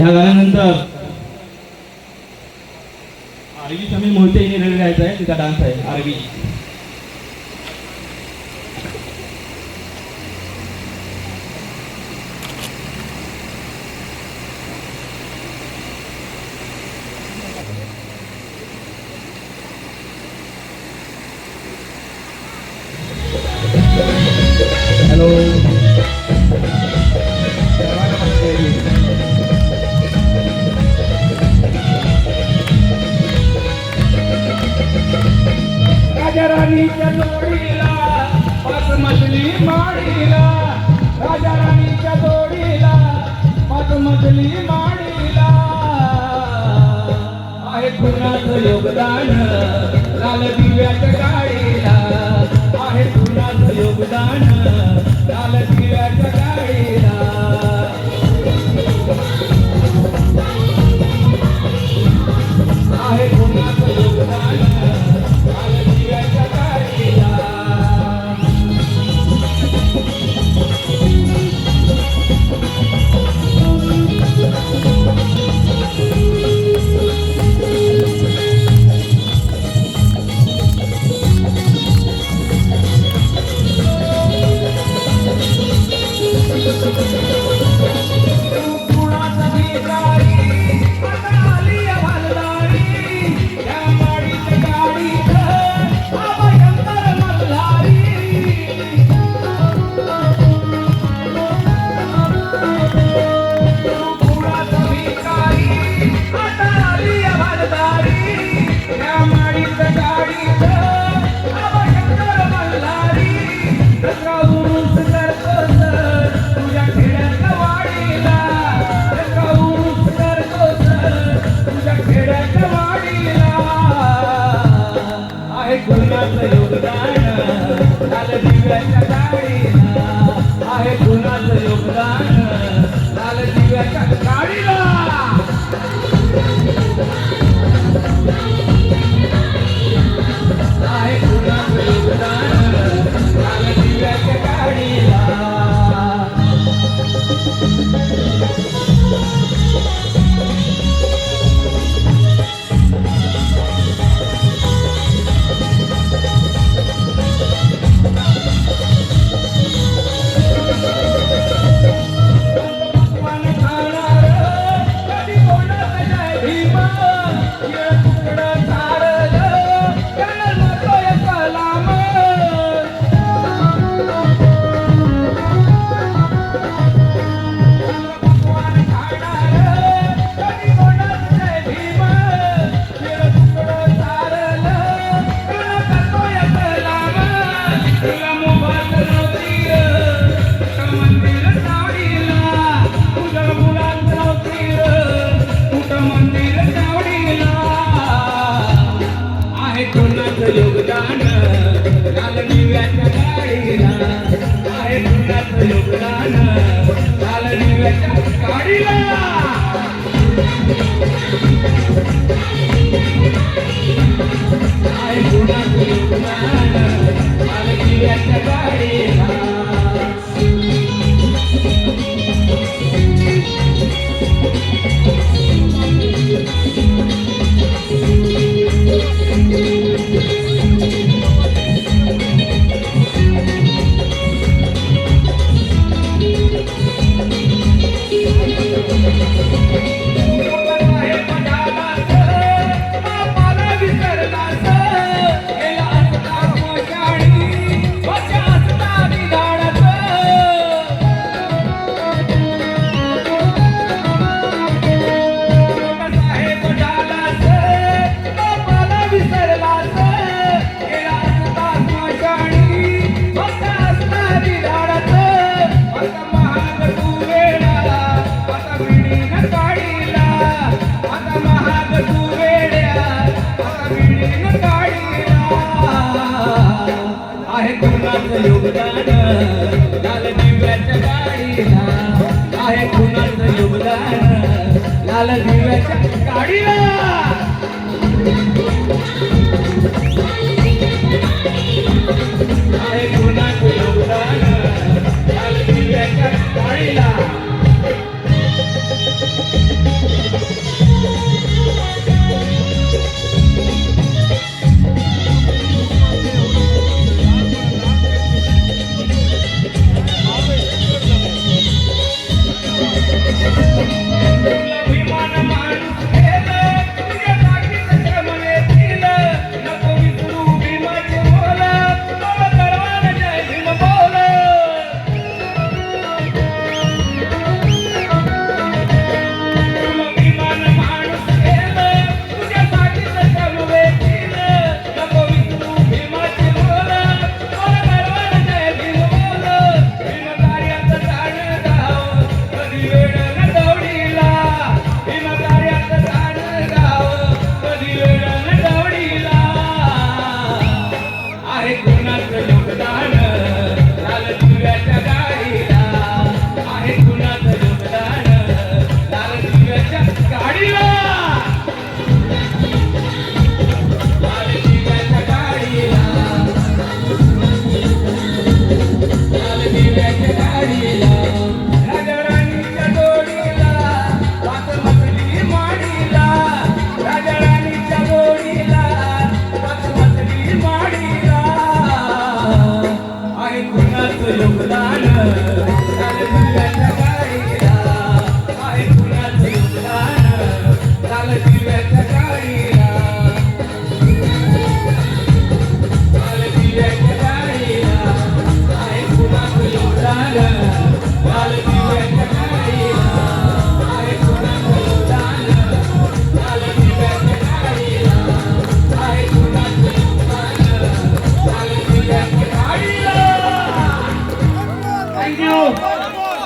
ह्या गाण्यानंतर आरवी समीर मोहिते हिने रेडी गायचा आहे, तिचा डान्स आहे आरवी. हॅलो राजा राणीच्या जोडीला पाच मजली माडीला, राजा राणीच्या जोडीला पाच मजली माडीला आहे कुणाचं योगदान लाल दिव्याच्या गाडीला, आहे कुणाचं योगदान लाल दिव्याच्या गाडीला. आहे कुणाचं योगदान लाल दिव्याच्या गाडीला. कुणाचं योगदान लाल दिव्याच्या गाडीला, आहे कुणाचं योगदान लाल दिव्याच्या गाडीला. आहे कुणाचं योगदान लाल दिव्याच्या गाडीला. योगदान लाल दिव्याच्या गाडीला, आहे कुणाचं योगदान लाल दिव्याच्या गाडीला. आहे कुणाचं योगदान लाल दिव्याच्या गाडीला. आहे कुणाचं योगदान